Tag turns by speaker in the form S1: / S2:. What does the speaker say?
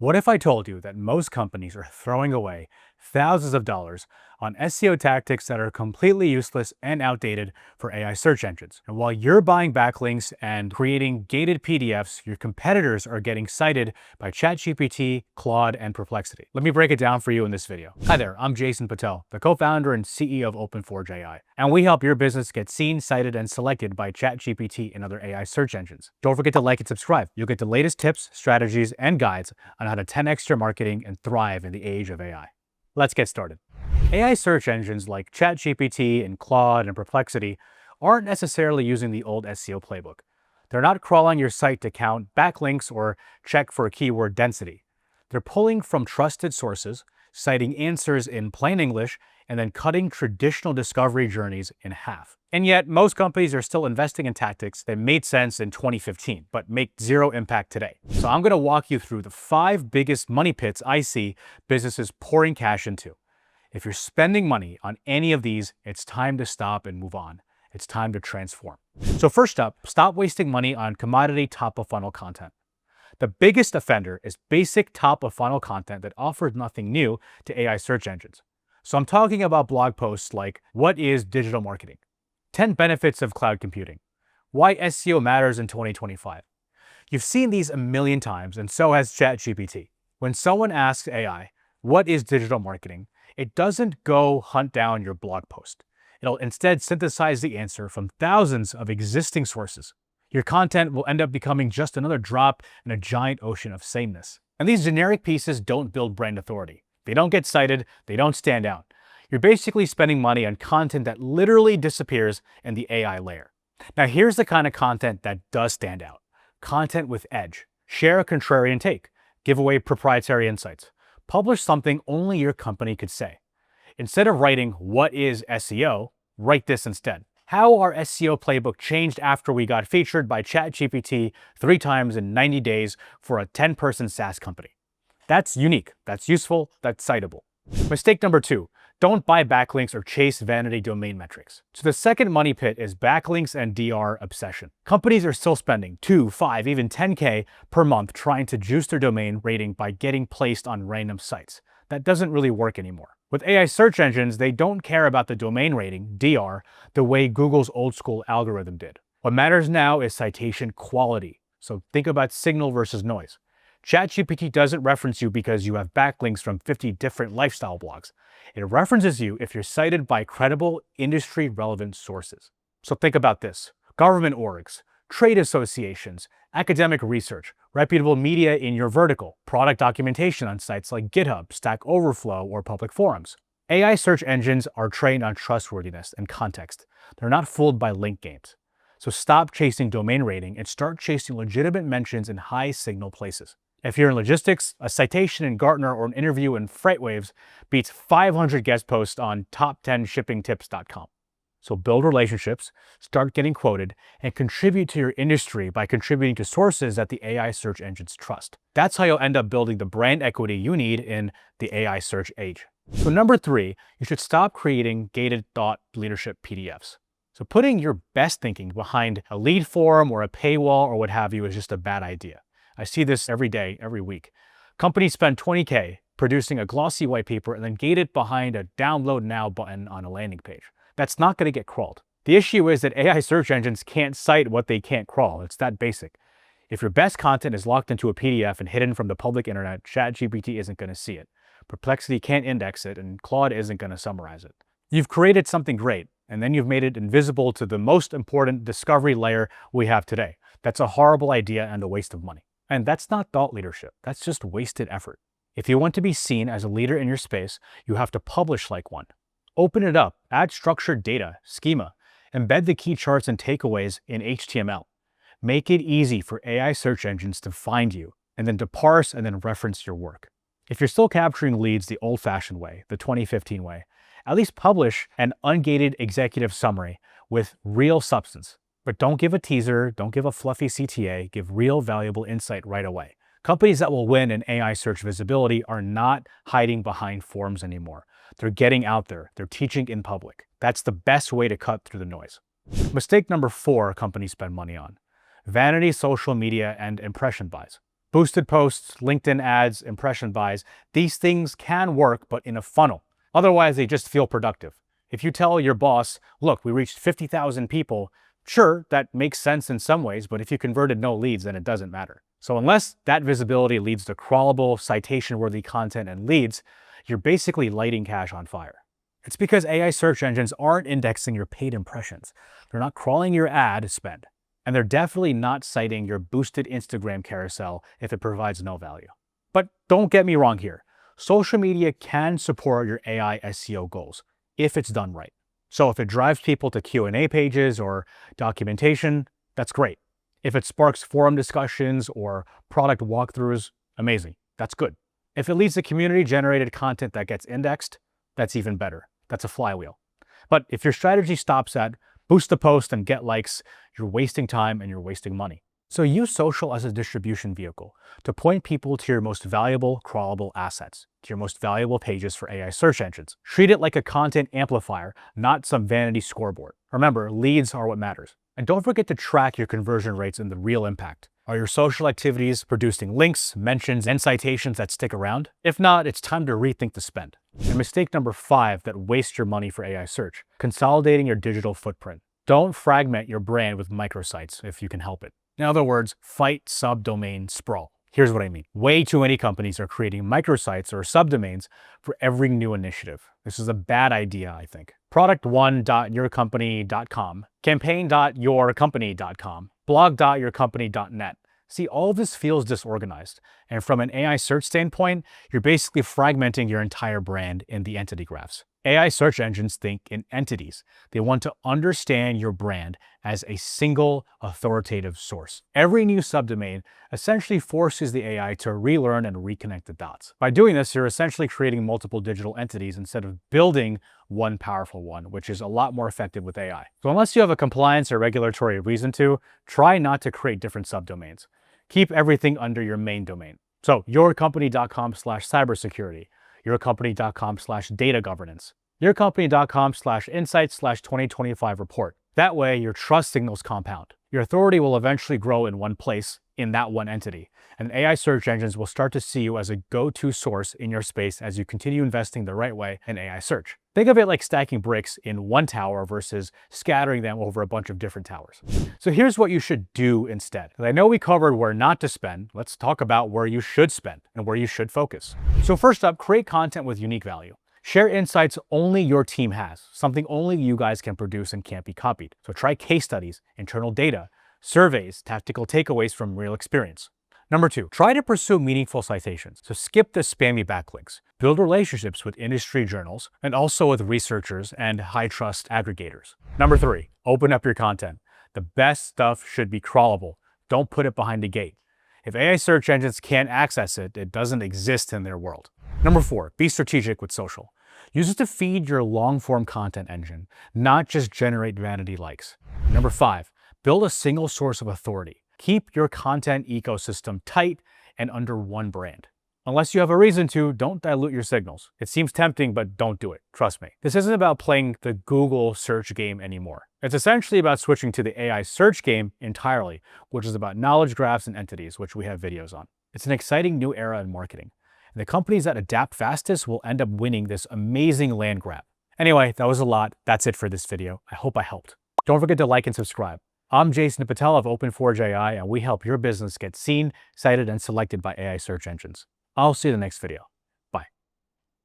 S1: What if I told you that most companies are throwing away thousands of dollars on SEO tactics that are completely useless and outdated for AI search engines? And while you're buying backlinks and creating gated PDFs, your competitors are getting cited by ChatGPT, Claude, and Perplexity. Let me break it down for you in this video. Hi there, I'm Jason Patel, the co-founder and CEO of OpenForge AI, and we help your business get seen, cited, and selected by ChatGPT and other AI search engines. Don't forget to like and subscribe. You'll get the latest tips, strategies, and guides on how to 10x your marketing and thrive in the age of AI. Let's get started. AI search engines like ChatGPT and Claude and Perplexity aren't necessarily using the old SEO playbook. They're not crawling your site to count backlinks or check for keyword density. They're pulling from trusted sources, citing answers in plain English, and then cutting traditional discovery journeys in half. And yet, most companies are still investing in tactics that made sense in 2015, but make zero impact today. So I'm going to walk you through the 5 biggest money pits I see businesses pouring cash into. If you're spending money on any of these, it's time to stop and move on. It's time to transform. So first up, stop wasting money on commodity top-of-funnel content. The biggest offender is basic top-of-funnel content that offers nothing new to AI search engines. So I'm talking about blog posts like, what is digital marketing? 10 benefits of cloud computing. Why SEO matters in 2025. You've seen these a million times, and so has ChatGPT. When someone asks AI, what is digital marketing? It doesn't go hunt down your blog post. It'll instead synthesize the answer from thousands of existing sources. Your content will end up becoming just another drop in a giant ocean of sameness. And these generic pieces don't build brand authority. They don't get cited, they don't stand out. You're basically spending money on content that literally disappears in the AI layer. Now here's the kind of content that does stand out. Content with edge. Share a contrarian take. Give away proprietary insights. Publish something only your company could say. Instead of writing, what is SEO, write this instead. How our SEO playbook changed after we got featured by ChatGPT 3 times in 90 days for a 10-person SaaS company. That's unique, that's useful, that's citable. Mistake number 2, don't buy backlinks or chase vanity domain metrics. So the second money pit is backlinks and DR obsession. Companies are still spending 2, 5, even 10K per month trying to juice their domain rating by getting placed on random sites. That doesn't really work anymore. With AI search engines, they don't care about the domain rating, DR, the way Google's old school algorithm did. What matters now is citation quality. So think about signal versus noise. ChatGPT doesn't reference you because you have backlinks from 50 different lifestyle blogs. It references you if you're cited by credible, industry-relevant sources. So think about this. Government orgs, trade associations, academic research, reputable media in your vertical, product documentation on sites like GitHub, Stack Overflow, or public forums. AI search engines are trained on trustworthiness and context. They're not fooled by link games. So stop chasing domain rating and start chasing legitimate mentions in high signal places. If you're in logistics, a citation in Gartner or an interview in FreightWaves beats 500 guest posts on top10shippingtips.com. So build relationships, start getting quoted, and contribute to your industry by contributing to sources that the AI search engines trust. That's how you'll end up building the brand equity you need in the AI search age. So number 3, you should stop creating gated thought leadership PDFs. So putting your best thinking behind a lead form or a paywall or what have you is just a bad idea. I see this every day, every week. Companies spend 20K producing a glossy white paper and then gate it behind a download now button on a landing page. That's not going to get crawled. The issue is that AI search engines can't cite what they can't crawl. It's that basic. If your best content is locked into a PDF and hidden from the public internet, ChatGPT isn't going to see it. Perplexity can't index it, and Claude isn't going to summarize it. You've created something great, and then you've made it invisible to the most important discovery layer we have today. That's a horrible idea and a waste of money. And that's not thought leadership. That's just wasted effort. If you want to be seen as a leader in your space, you have to publish like one. Open it up, add structured data, schema, embed the key charts and takeaways in HTML. Make it easy for AI search engines to find you, and then to parse and then reference your work. If you're still capturing leads the old-fashioned way, the 2015 way, at least publish an ungated executive summary with real substance. But don't give a teaser, don't give a fluffy CTA, give real valuable insight right away. Companies that will win in AI search visibility are not hiding behind forms anymore. They're getting out there, they're teaching in public. That's the best way to cut through the noise. Mistake number 4 companies spend money on: vanity, social media, and impression buys. Boosted posts, LinkedIn ads, impression buys, these things can work, but in a funnel. Otherwise, they just feel productive. If you tell your boss, look, we reached 50,000 people, sure, that makes sense in some ways, but if you converted no leads, then it doesn't matter. So unless that visibility leads to crawlable, citation-worthy content and leads, you're basically lighting cash on fire. It's because AI search engines aren't indexing your paid impressions. They're not crawling your ad spend. And they're definitely not citing your boosted Instagram carousel if it provides no value. But don't get me wrong here. Social media can support your AI SEO goals if it's done right. So if it drives people to Q&A pages or documentation, that's great. If it sparks forum discussions or product walkthroughs, amazing. That's good. If it leads to community-generated content that gets indexed, that's even better. That's a flywheel. But if your strategy stops at boost the post and get likes, you're wasting time and you're wasting money. So use social as a distribution vehicle to point people to your most valuable crawlable assets, to your most valuable pages for AI search engines. Treat it like a content amplifier, not some vanity scoreboard. Remember, leads are what matters. And don't forget to track your conversion rates and the real impact. Are your social activities producing links, mentions, and citations that stick around? If not, it's time to rethink the spend. And mistake number 5 that wastes your money for AI search: consolidating your digital footprint. Don't fragment your brand with microsites if you can help it. In other words, fight subdomain sprawl. Here's what I mean. Way too many companies are creating microsites or subdomains for every new initiative. This is a bad idea, I think. product1.yourcompany.com, campaign.yourcompany.com, blog.yourcompany.net. See, all of this feels disorganized. And from an AI search standpoint, you're basically fragmenting your entire brand in the entity graphs. AI search engines think in entities. They want to understand your brand as a single authoritative source. Every new subdomain essentially forces the AI to relearn and reconnect the dots. By doing this, you're essentially creating multiple digital entities instead of building one powerful one, which is a lot more effective with AI. So unless you have a compliance or regulatory reason to, try not to create different subdomains. Keep everything under your main domain. So yourcompany.com/cybersecurity, yourcompany.com/data governance, yourcompany.com/insights/2025 report. That way, your trust signals compound. Your authority will eventually grow in one place, in that one entity, and AI search engines will start to see you as a go-to source in your space as you continue investing the right way in AI search. Think of it like stacking bricks in one tower versus scattering them over a bunch of different towers. So here's what you should do instead. I know we covered where not to spend. Let's talk about where you should spend and where you should focus. So first up, create content with unique value. Share insights only your team has, something only you guys can produce and can't be copied. So try case studies, internal data, surveys, tactical takeaways from real experience. Number 2, try to pursue meaningful citations. So skip the spammy backlinks. Build relationships with industry journals and also with researchers and high-trust aggregators. Number 3, open up your content. The best stuff should be crawlable. Don't put it behind a gate. If AI search engines can't access it, it doesn't exist in their world. Number 4, be strategic with social. Use it to feed your long-form content engine, not just generate vanity likes. Number 5, build a single source of authority. Keep your content ecosystem tight and under one brand. Unless you have a reason to, don't dilute your signals. It seems tempting, but don't do it. Trust me. This isn't about playing the Google search game anymore. It's essentially about switching to the AI search game entirely, which is about knowledge graphs and entities, which we have videos on. It's an exciting new era in marketing. And the companies that adapt fastest will end up winning this amazing land grab. Anyway, that was a lot. That's it for this video. I hope I helped. Don't forget to like and subscribe. I'm Jason Patel of Open4j AI, and we help your business get seen, cited, and selected by AI search engines. I'll see you in the next video.